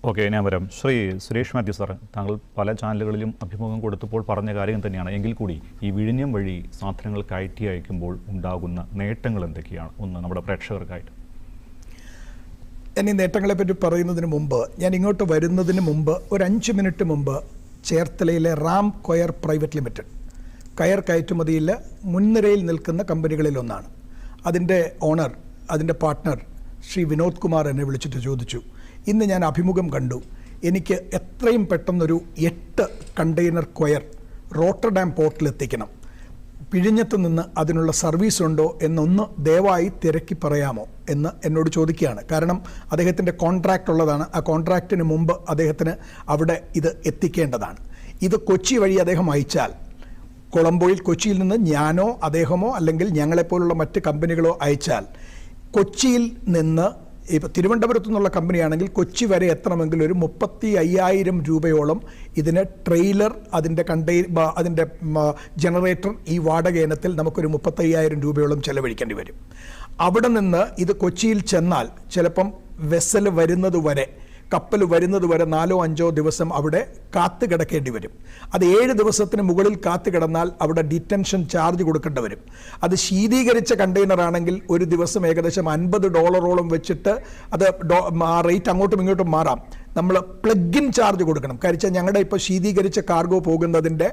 Okay, ഞാൻ വരാം. Shri Suresh Mathew sir, താങ്കൾ പല ചാനലുകളിലും അഭിമുഖം കൊടുത്തപ്പോൾ പറഞ്ഞ കാര്യം തന്നെയാണ്. എങ്കിൽ കൂടി ഈ വിഴിഞ്ഞം വഴി സാധനങ്ങൾ കയറ്റി അയക്കുമ്പോൾ ഉണ്ടാകുന്ന നേട്ടങ്ങൾ എന്തൊക്കെയാണ്? ഒന്ന് നമ്മുടെ പ്രേക്ഷകർക്കായിട്ട്. ഞാൻ ഈ നേട്ടങ്ങളെപ്പറ്റി പറയുന്നതിന് മുമ്പ്, ഞാൻ ഇങ്ങോട്ട് വരുന്നതിന് മുമ്പ് ഒരു 5 മിനിറ്റ് മുമ്പ് ചേർത്തലയിലെ റാം കൊയർ പ്രൈവറ്റ് ലിമിറ്റഡ് കയർ കയറ്റുമതിയിൽ മുൻനിരയിൽ നിൽക്കുന്ന കമ്പനികളിലൊന്നാണ്. അതിൻ്റെ ഓണർ, അതിൻ്റെ പാർട്ട്ണർ ശ്രീ വിനോദ് കുമാർ എന്നെ വിളിച്ചിട്ട് ചോദിച്ചു, ഇന്ന് ഞാൻ അഭിമുഖം കണ്ടു, എനിക്ക് എത്രയും പെട്ടെന്നൊരു 8 കണ്ടെയ്നർ കൊയർ റോട്ടർഡാം പോർട്ടിലെത്തിക്കണം, വിഴിഞ്ഞത്ത് നിന്ന് അതിനുള്ള സർവീസ് ഉണ്ടോ എന്നൊന്ന് ദയവായി തിരക്കി പറയാമോ എന്ന് എന്നോട് ചോദിക്കുകയാണ്. കാരണം അദ്ദേഹത്തിൻ്റെ കോൺട്രാക്റ്റ് ഉള്ളതാണ്. ആ കോൺട്രാക്റ്റിന് മുമ്പ് അദ്ദേഹത്തിന് അവിടെ ഇത് എത്തിക്കേണ്ടതാണ്. ഇത് കൊച്ചി വഴി അദ്ദേഹം അയച്ചാൽ, കൊച്ചിയിൽ നിന്ന് ഞാനോ അദ്ദേഹമോ അല്ലെങ്കിൽ ഞങ്ങളെപ്പോലുള്ള മറ്റ് കമ്പനികളോ അയച്ചാൽ, കൊച്ചിയിൽ നിന്ന് ഇപ്പോൾ തിരുവനന്തപുരത്തു നിന്നുള്ള കമ്പനിയാണെങ്കിൽ കൊച്ചി വരെ എത്തണമെങ്കിൽ ഒരു 35,000 രൂപയോളം ഇതിന് ട്രെയിലർ, അതിൻ്റെ ജനറേറ്റർ, ഈ വാടക ഇനത്തിൽ നമുക്കൊരു 35,000 രൂപയോളം ചെലവഴിക്കേണ്ടി വരും. അവിടെ നിന്ന് ഇത് കൊച്ചിയിൽ ചെന്നാൽ ചിലപ്പം വെസൽ വരുന്നത് വരെ, കപ്പൽ വരുന്നത് വരെ 4-5 ദിവസം അവിടെ കാത്തു കിടക്കേണ്ടി വരും. അത് 7 ദിവസത്തിന് മുകളിൽ കാത്തു കിടന്നാൽ അവിടെ ഡിറ്റൻഷൻ ചാർജ് കൊടുക്കേണ്ടി വരും. അത് ശീതീകരിച്ച കണ്ടെയ്നർ ആണെങ്കിൽ ഒരു ദിവസം ഏകദേശം $50 വെച്ചിട്ട് അത് ആ റേറ്റ് അങ്ങോട്ടും ഇങ്ങോട്ടും മാറാം. നമ്മൾ പ്ലഗ് ഇൻ ചാർജ് കൊടുക്കണം. കാര്യം ഞങ്ങളുടെ ഇപ്പോൾ ശീതീകരിച്ച കാർഗോ പോകുന്നതിൻ്റെ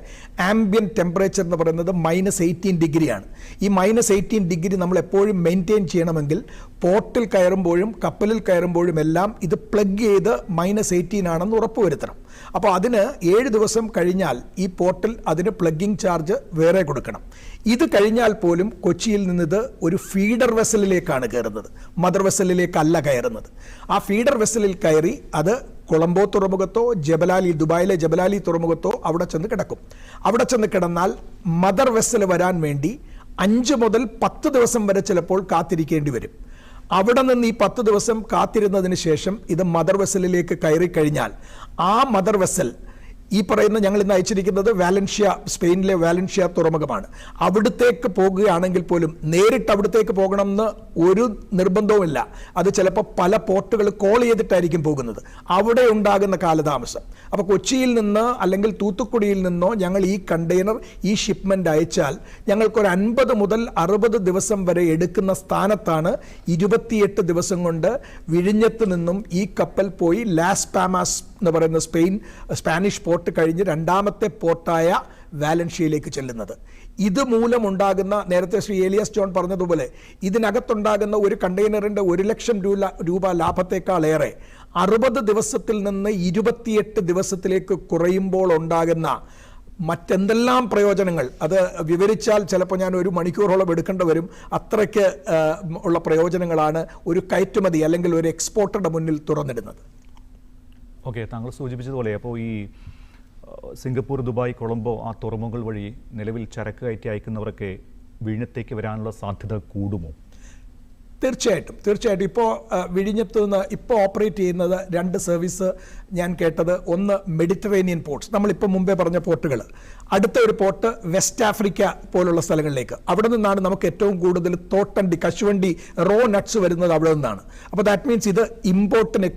ആംബിയൻ ടെമ്പറേച്ചർ എന്ന് പറയുന്നത് -18 ഡിഗ്രിയാണ്. ഈ -18 ഡിഗ്രി നമ്മൾ എപ്പോഴും മെയിൻറ്റെയിൻ ചെയ്യണമെങ്കിൽ പോർട്ടിൽ കയറുമ്പോഴും കപ്പലിൽ കയറുമ്പോഴും എല്ലാം ഇത് പ്ലഗ് ചെയ്ത് -18 ആണെന്ന് ഉറപ്പുവരുത്തണം. അപ്പോൾ അതിന് 7 ദിവസം കഴിഞ്ഞാൽ ഈ പോർട്ടിൽ അതിന് പ്ലഗിംഗ് ചാർജ് വേറെ കൊടുക്കണം. ഇത് കഴിഞ്ഞാൽ പോലും കൊച്ചിയിൽ നിന്നിത് ഒരു ഫീഡർ വെസലിലേക്കാണ് കയറുന്നത്, മദർ വെസലിലേക്കല്ല കയറുന്നത്. ആ ഫീഡർ വെസലിൽ കയറി അത് കൊളംബോ തുറമുഖത്തോ ദുബായിലെ ജബലാലി തുറമുഖത്തോ അവിടെ ചെന്ന് കിടക്കും. അവിടെ ചെന്ന് കിടന്നാൽ മദർ വെസൽ വരാൻ വേണ്ടി 5 മുതൽ 10 ദിവസം വരെ ചിലപ്പോൾ കാത്തിരിക്കേണ്ടി വരും. അവിടെ നിന്ന് ഈ 10 ദിവസം കാത്തിരുന്നതിന് ശേഷം ഇത് മദർ വെസലിലേക്ക് കയറി കഴിഞ്ഞാൽ ആ മദർ വെസൽ, ഈ പറയുന്ന ഞങ്ങൾ ഇന്ന് അയച്ചിരിക്കുന്നത് സ്പെയിനിലെ വാലൻഷ്യ തുറമുഖമാണ്. അവിടത്തേക്ക് പോകുകയാണെങ്കിൽ പോലും നേരിട്ട് അവിടത്തേക്ക് പോകണമെന്ന് ഒരു നിർബന്ധവുമില്ല. അത് ചിലപ്പോൾ പല പോർട്ടുകൾ കോൾ ചെയ്തിട്ടായിരിക്കും പോകുന്നത്. അവിടെ ഉണ്ടാകുന്ന കാലതാമസം. അപ്പോൾ കൊച്ചിയിൽ നിന്ന് അല്ലെങ്കിൽ തൂത്തുക്കുടിയിൽ നിന്നോ ഞങ്ങൾ ഈ കണ്ടെയ്നർ, ഈ ഷിപ്മെൻ്റ് അയച്ചാൽ ഞങ്ങൾക്കൊരു 50 മുതൽ 60 ദിവസം വരെ എടുക്കുന്ന സ്ഥാനത്താണ് 28 ദിവസം കൊണ്ട് വിഴിഞ്ഞത്ത് നിന്നും ഈ കപ്പൽ പോയി ലാസ് പാമാസ് എന്ന് പറയുന്ന സ്പാനിഷ് പോർട്ട് കഴിഞ്ഞ് രണ്ടാമത്തെ പോർട്ടായ വാലൻഷ്യയിലേക്ക് ചെല്ലുന്നത്. ഇതുമൂലം ഉണ്ടാകുന്ന, നേരത്തെ ശ്രീ ഏലിയാസ് ജോൺ പറഞ്ഞതുപോലെ, ഇതിനകത്തുണ്ടാകുന്ന ഒരു കണ്ടെയ്നറിൻ്റെ 1 ലക്ഷം രൂപ ലാഭത്തെക്കാളേറെ 60 ദിവസത്തിൽ നിന്ന് 28 ദിവസത്തിലേക്ക് കുറയുമ്പോൾ ഉണ്ടാകുന്ന മറ്റെന്തെല്ലാം പ്രയോജനങ്ങൾ, അത് വിവരിച്ചാൽ ചിലപ്പോൾ ഞാൻ 1 മണിക്കൂറോളം എടുക്കേണ്ടി വരും. അത്രയ്ക്ക് ഉള്ള പ്രയോജനങ്ങളാണ് ഒരു കയറ്റുമതി അല്ലെങ്കിൽ ഒരു എക്സ്പോർട്ടറുടെ മുന്നിൽ തുറന്നിടുന്നത്. ഓക്കെ, താങ്കൾ സൂചിപ്പിച്ചതുപോലെ അപ്പോൾ ഈ സിംഗപ്പൂർ, ദുബായ്, കൊളംബോ ആ തുറമുഖങ്ങൾ വഴി നിലവിൽ ചരക്ക് കയറ്റി അയക്കുന്നവരൊക്കെ വിഴിഞ്ഞത്തേക്ക് വരാനുള്ള സാധ്യത കൂടുമോ? തീർച്ചയായിട്ടും ഇപ്പോൾ വിഴിഞ്ഞത്ത് നിന്ന് ഇപ്പോൾ ഓപ്പറേറ്റ് ചെയ്യുന്നത് 2 സർവീസ് ഞാൻ കേട്ടത്. ഒന്ന് മെഡിറ്ററേനിയൻ പോർട്ട്സ്, നമ്മളിപ്പോൾ മുമ്പേ പറഞ്ഞ പോർട്ടുകൾ. അടുത്ത ഒരു പോർട്ട് വെസ്റ്റ് ആഫ്രിക്ക പോലുള്ള സ്ഥലങ്ങളിലേക്ക്. അവിടെ നിന്നാണ് നമുക്ക് ഏറ്റവും കൂടുതൽ കശുവണ്ടി, റോ നട്ട്സ് വരുന്നത് അവിടെ നിന്നാണ്. അപ്പോൾ ദാറ്റ് മീൻസ് ഇത്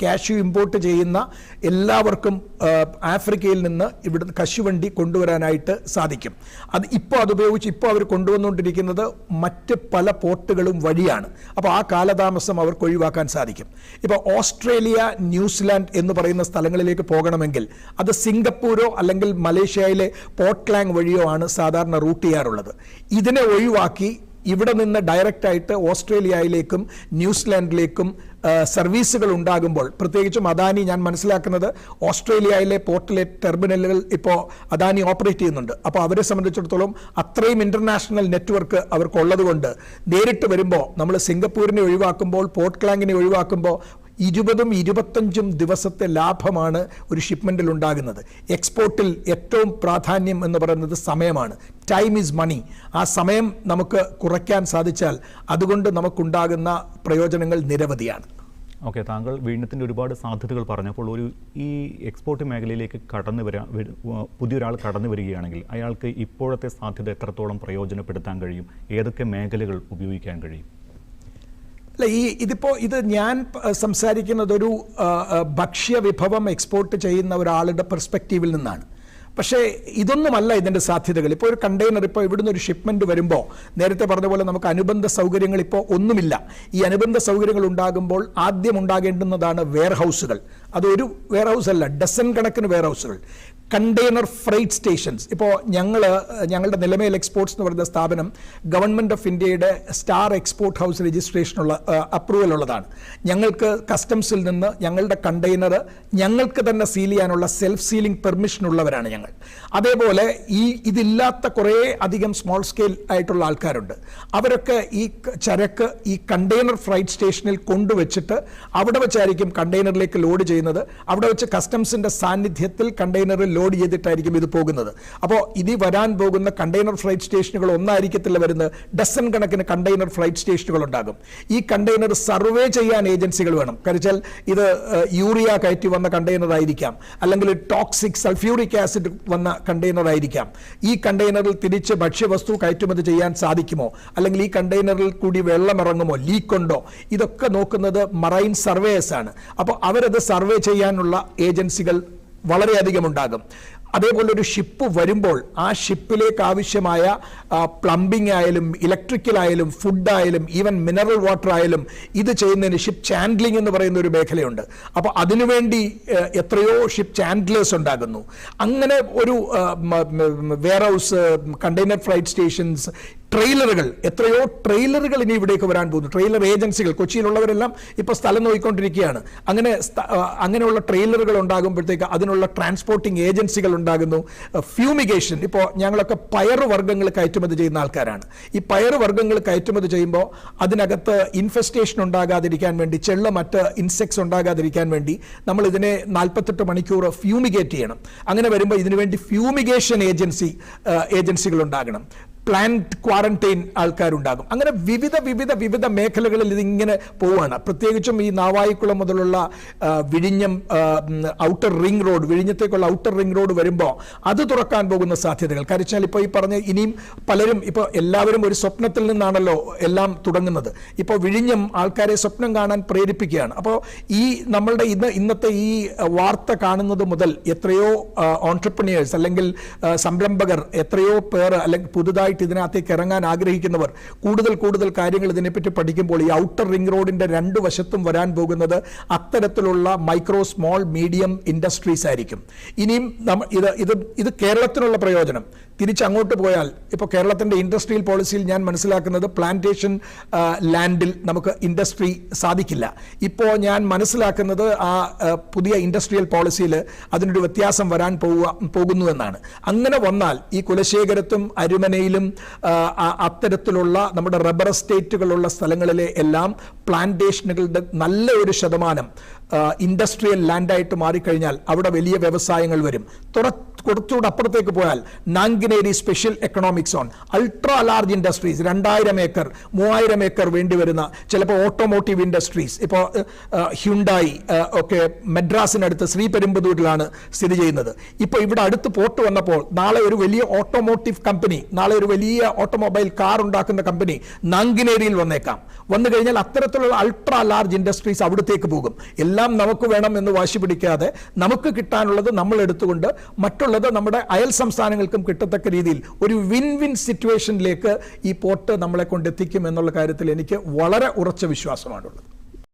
കാഷ്യൂ ഇമ്പോർട്ട് ചെയ്യുന്ന എല്ലാവർക്കും ആഫ്രിക്കയിൽ നിന്ന് ഇവിടെ കശുവണ്ടി കൊണ്ടുവരാനായിട്ട് സാധിക്കും. അതുപയോഗിച്ച് ഇപ്പോൾ അവർ കൊണ്ടുവന്നുകൊണ്ടിരിക്കുന്നത് മറ്റ് പല പോർട്ടുകളും വഴിയാണ്. അപ്പോൾ ആ കാലതാമസം അവർക്ക് ഒഴിവാക്കാൻ സാധിക്കും. ഇപ്പോൾ ഓസ്ട്രേലിയ, ന്യൂസിലാൻഡ് എന്ന് പറയുന്ന സ്ഥലങ്ങളിലേക്ക് പോകണമെങ്കിൽ അത് സിംഗപ്പൂരോ അല്ലെങ്കിൽ മലേഷ്യയിലെ പോർട്ട്ലാൻഡ് വഴിയോ ആണ് സാധാരണ റൂട്ട് ചെയ്യാറുള്ളത്. ഇതിനെ ഒഴിവാക്കി ഇവിടെ നിന്ന് ഡയറക്റ്റായിട്ട് ഓസ്ട്രേലിയയിലേക്കും ന്യൂസിലാൻഡിലേക്കും സർവീസുകൾ ഉണ്ടാകുമ്പോൾ, പ്രത്യേകിച്ചും അദാനി, ഞാൻ മനസ്സിലാക്കുന്നത് ഓസ്ട്രേലിയയിലെ പോർട്ടിലെ ടെർമിനലുകൾ ഇപ്പോൾ അദാനി ഓപ്പറേറ്റ് ചെയ്യുന്നുണ്ട്. അപ്പോൾ അവരെ സംബന്ധിച്ചിടത്തോളം അത്രയും ഇൻ്റർനാഷണൽ നെറ്റ്വർക്ക് അവർക്കുള്ളത് കൊണ്ട് നേരിട്ട് വരുമ്പോൾ നമ്മൾ സിംഗപ്പൂരിനെ ഒഴിവാക്കുമ്പോൾ, പോർട്ട്ലാൻഡിനെ ഒഴിവാക്കുമ്പോൾ 20-25 ദിവസത്തെ ലാഭമാണ് ഒരു ഷിപ്മെൻറ്റിൽ ഉണ്ടാകുന്നത്. എക്സ്പോർട്ടിൽ ഏറ്റവും പ്രാധാന്യം എന്ന് പറയുന്നത് സമയമാണ്. Time is money. ആ സമയം നമുക്ക് കുറയ്ക്കാൻ സാധിച്ചാൽ അതുകൊണ്ട് നമുക്കുണ്ടാകുന്ന പ്രയോജനങ്ങൾ നിരവധിയാണ്. ഓക്കെ, താങ്കൾ വിഴിഞ്ഞത്തിൻ്റെ ഒരുപാട് സാധ്യതകൾ പറഞ്ഞപ്പോൾ ഈ എക്സ്പോർട്ട് മേഖലയിലേക്ക് പുതിയൊരാൾ കടന്നു വരികയാണെങ്കിൽ അയാൾക്ക് ഇപ്പോഴത്തെ സാധ്യത എത്രത്തോളം പ്രയോജനപ്പെടുത്താൻ കഴിയും? ഏതൊക്കെ മേഖലകൾ ഉപയോഗിക്കാൻ കഴിയും? അല്ല, ഇത് ഞാൻ സംസാരിക്കുന്നത് ഒരു ഭക്ഷ്യ വിഭവം എക്സ്പോർട്ട് ചെയ്യുന്ന ഒരാളുടെ പെർസ്പെക്റ്റീവിൽ നിന്നാണ്. പക്ഷേ ഇതൊന്നുമല്ല ഇതിൻ്റെ സാധ്യതകൾ. ഇപ്പോൾ ഒരു കണ്ടെയ്നർ, ഇപ്പോൾ ഇവിടുന്ന് ഒരു ഷിപ്മെൻറ്റ് വരുമ്പോൾ നേരത്തെ പറഞ്ഞ പോലെ നമുക്ക് അനുബന്ധ സൗകര്യങ്ങൾ ഇപ്പോൾ ഒന്നുമില്ല. ഈ അനുബന്ധ സൗകര്യങ്ങൾ ഉണ്ടാകുമ്പോൾ ആദ്യം ഉണ്ടാകേണ്ടുന്നതാണ് വെയർഹൗസുകൾ. അതൊരു വെയർഹൗസ് അല്ല, ഡസൻ കണക്കിന് വെയർഹൗസുകൾ. Container freight stations. ഇപ്പോൾ ഞങ്ങളുടെ നിലമേൽ എക്സ്പോർട്സ് എന്ന് പറയുന്ന സ്ഥാപനം ഗവൺമെൻറ് ഓഫ് ഇന്ത്യയുടെ സ്റ്റാർ എക്സ്പോർട്ട് ഹൗസ് രജിസ്ട്രേഷനുള്ള അപ്രൂവൽ ഉള്ളതാണ്. ഞങ്ങൾക്ക് കസ്റ്റംസിൽ നിന്ന് ഞങ്ങളുടെ കണ്ടെയ്നർ ഞങ്ങൾക്ക് തന്നെ സീൽ ചെയ്യാനുള്ള സെൽഫ് സീലിംഗ് പെർമിഷൻ ഉള്ളവരാണ് ഞങ്ങൾ. അതേപോലെ ഇതില്ലാത്ത കുറേ അധികം സ്മോൾ സ്കെയിൽ ആയിട്ടുള്ള ആൾക്കാരുണ്ട്. അവരൊക്കെ ഈ ചരക്ക് ഈ കണ്ടെയ്നർ ഫ്രൈറ്റ് സ്റ്റേഷനിൽ കൊണ്ടുവച്ചിട്ട് അവിടെ വെച്ചായിരിക്കും കണ്ടെയ്നറിലേക്ക് ലോഡ് ചെയ്യുന്നത്. അവിടെ വെച്ച് കസ്റ്റംസിൻ്റെ സാന്നിധ്യത്തിൽ കണ്ടെയ്നറിൽ ലോഡ് ചെയ്തിട്ടായിരിക്കും ഇത് പോകുന്നത്. അപ്പോൾ ഇത് വരാൻ പോകുന്ന കണ്ടെയ്നർ ഫ്രൈറ്റ് സ്റ്റേഷനുകൾ ഒന്നായിരിക്കത്തില്ല വരുന്നത്, ഡസൻ കണക്കിന് കണ്ടെയ്നർ ഫ്രൈറ്റ് സ്റ്റേഷനുകൾ ഉണ്ടാകും. ഈ കണ്ടെയ്നർ സർവേ ചെയ്യാൻ ഏജൻസികൾ വേണം. കാരണം ഇത് യൂറിയ കയറ്റി വന്ന കണ്ടെയ്നർ ആയിരിക്കാം, അല്ലെങ്കിൽ ടോക്സിക് സൾഫ്യൂറിക് ആസിഡ് വന്ന കണ്ടെയ്നർ ആയിരിക്കാം. ഈ കണ്ടെയ്നറിൽ തിരിച്ച് ഭക്ഷ്യവസ്തു കയറ്റുമതി ചെയ്യാൻ സാധിക്കുമോ, അല്ലെങ്കിൽ ഈ കണ്ടെയ്നറിൽ കൂടി വെള്ളം ഇറങ്ങുമോ, ലീക്ക് ഉണ്ടോ, ഇതൊക്കെ നോക്കുന്നത് മറൈൻ സർവേയേഴ്സ് ആണ്. അപ്പോൾ അവരത് സർവേ ചെയ്യാനുള്ള ഏജൻസികൾ വളരെയധികം ഉണ്ടാകും. അതേപോലെ ഒരു ഷിപ്പ് വരുമ്പോൾ ആ ഷിപ്പിലേക്ക് ആവശ്യമായ പ്ലംബിംഗ് ആയാലും ഇലക്ട്രിക്കൽ ആയാലും ഫുഡായാലും ഈവൻ മിനറൽ വാട്ടർ ആയാലും ഇത് ചെയ്യുന്നതിന് ഷിപ്പ് ചാൻഡ്ലിംഗ് എന്ന് പറയുന്ന ഒരു മേഖലയുണ്ട്. അപ്പോൾ അതിനുവേണ്ടി എത്രയോ ഷിപ്പ് ചാൻഡ്ലേഴ്സ് ഉണ്ടാകുന്നു. അങ്ങനെ ഒരു വെയർഹൗസ്, കണ്ടെയ്നർ ഫ്രൈറ്റ് സ്റ്റേഷൻസ്, ട്രെയിലറുകൾ, എത്രയോ ട്രെയിലറുകൾ ഇനി ഇവിടേക്ക് വരാൻ പോകുന്നു. ട്രെയിലർ ഏജൻസികൾ കൊച്ചിയിലുള്ളവരെല്ലാം ഇപ്പോൾ സ്ഥലം നോക്കിക്കൊണ്ടിരിക്കുകയാണ്. അങ്ങനെയുള്ള ട്രെയിലറുകൾ ഉണ്ടാകുമ്പോഴത്തേക്ക് അതിനുള്ള ട്രാൻസ്പോർട്ടിംഗ് ഏജൻസികൾ ഉണ്ടാകുന്നു. ഫ്യൂമിഗേഷൻ, ഇപ്പോൾ ഞങ്ങളൊക്കെ പയറുവർഗ്ഗങ്ങൾ കയറ്റുമതി ചെയ്യുന്ന ആൾക്കാരാണ്. ഈ പയറുവർഗ്ഗങ്ങൾ കയറ്റുമതി ചെയ്യുമ്പോൾ അതിനകത്ത് ഇൻഫെസ്റ്റേഷൻ ഉണ്ടാകാതിരിക്കാൻ വേണ്ടി, മറ്റ് ഇൻസെക്ട്സ് ഉണ്ടാകാതിരിക്കാൻ വേണ്ടി നമ്മൾ ഇതിനെ 48 മണിക്കൂർ ഫ്യൂമിഗേറ്റ് ചെയ്യണം. അങ്ങനെ വരുമ്പോൾ ഇതിനുവേണ്ടി ഫ്യൂമിഗേഷൻ ഏജൻസികൾ ഉണ്ടാകണം. പ്ലാന്റ് ക്വാറന്റൈൻ ആൾക്കാരുണ്ടാകും. അങ്ങനെ വിവിധ മേഖലകളിൽ ഇതിങ്ങനെ പോവുകയാണ്. പ്രത്യേകിച്ചും ഈ നാവായിക്കുളം മുതലുള്ള വിഴിഞ്ഞം ഔട്ടർ റിംഗ് റോഡ്, വിഴിഞ്ഞത്തേക്കുള്ള ഔട്ടർ റിംഗ് റോഡ് വരുമ്പോൾ അത് തുറക്കാൻ പോകുന്ന സാധ്യതകൾ. കാരണം ഇപ്പോൾ ഈ പറഞ്ഞ ഇനിയും പലരും, ഇപ്പോൾ എല്ലാവരും ഒരു സ്വപ്നത്തിൽ നിന്നാണല്ലോ എല്ലാം തുടങ്ങുന്നത്. ഇപ്പോൾ വിഴിഞ്ഞം ആൾക്കാരെ സ്വപ്നം കാണാൻ പ്രേരിപ്പിക്കുകയാണ്. അപ്പോൾ ഈ നമ്മളുടെ ഇന്നത്തെ ഈ വാർത്ത കാണുന്നത് മുതൽ എത്രയോ ഓൺട്രപ്രനിയേഴ്സ് അല്ലെങ്കിൽ സംരംഭകർ, എത്രയോ പേർ അല്ലെങ്കിൽ പുതുതായി ഇതിനകത്തേക്ക് ഇറങ്ങാൻ ആഗ്രഹിക്കുന്നവർ കൂടുതൽ കാര്യങ്ങൾ ഇതിനെപ്പറ്റി പഠിക്കുമ്പോൾ ഈ ഔട്ടർ റിംഗ് റോഡിന്റെ രണ്ട് വശത്തും വരാൻ പോകുന്നത് അത്തരത്തിലുള്ള മൈക്രോ സ്മോൾ മീഡിയം ഇൻഡസ്ട്രീസ് ആയിരിക്കും. ഇനിയും ഇത് കേരളത്തിനുള്ള പ്രയോജനം. തിരിച്ചങ്ങോട്ട് പോയാൽ ഇപ്പോൾ കേരളത്തിൻ്റെ ഇൻഡസ്ട്രിയൽ പോളിസിയിൽ ഞാൻ മനസ്സിലാക്കുന്നത് പ്ലാന്റേഷൻ ലാൻഡിൽ നമുക്ക് ഇൻഡസ്ട്രി സാധിക്കില്ല. ഇപ്പോൾ ഞാൻ മനസ്സിലാക്കുന്നത് ആ പുതിയ ഇൻഡസ്ട്രിയൽ പോളിസിയിൽ അതിനൊരു വ്യത്യാസം വരാൻ പോകുന്നു എന്നാണ്. അങ്ങനെ വന്നാൽ ഈ കുലശേഖരത്തും അരുമനയിലും അത്തരത്തിലുള്ള നമ്മുടെ റബ്ബർ എസ്റ്റേറ്റുകളുള്ള സ്ഥലങ്ങളിലെ എല്ലാം പ്ലാന്റേഷനുകളുടെ നല്ല ഒരു ശതമാനം ഇൻഡസ്ട്രിയൽ ലാൻഡായിട്ട് മാറിക്കഴിഞ്ഞാൽ അവിടെ വലിയ വ്യവസായങ്ങൾ വരും. കുറച്ചുകൂടെ അപ്പുറത്തേക്ക് പോയാൽ Nanguneri special economic zone, ultra large industries, 2000 acre 3000 acre വേണ്ടി വരുന്ന ചിലപ്പോൾ ഓട്ടോമോട്ടീവ് ഇൻഡസ്ട്രീസ്. ഇപ്പോൾ ഹ്യുണ്ടായി ഒക്കെ മദ്രാസിനടുത്ത് ശ്രീപെരുമ്പതൂരിലാണ് സ്ഥിതി ചെയ്യുന്നത്. ഇപ്പോൾ ഇവിടെ അടുത്ത് പോർട്ട് വന്നപ്പോൾ നാളെ ഒരു വലിയ ഓട്ടോമോട്ടീവ് കമ്പനി, നാളെ ഒരു വലിയ ഓട്ടോമൊബൈൽ കാർ ഉണ്ടാക്കുന്ന കമ്പനി നാങ്കിനേരിയിൽ വന്നു കഴിഞ്ഞാൽ അത്തരത്തിലുള്ള അൾട്രാ ലാർജ് ഇൻഡസ്ട്രീസ് അവിടത്തേക്ക് പോകും. എല്ലാം നമുക്ക് വേണം എന്ന് വാശി പിടിക്കാതെ നമുക്ക് കിട്ടാനുള്ളത് നമ്മൾ എടുത്തുകൊണ്ട് മറ്റുള്ളത് നമ്മുടെ അയൽ സംസ്ഥാനങ്ങൾക്കും കിട്ടത്തക്ക രീതിയിൽ ഒരു വിൻ വിൻ സിറ്റുവേഷനിലേക്ക് ഈ പോർട്ട് നമ്മളെ കൊണ്ടെത്തിക്കും എന്നുള്ള കാര്യത്തിൽ എനിക്ക് വളരെ ഉറച്ച വിശ്വാസമാണുള്ളത്.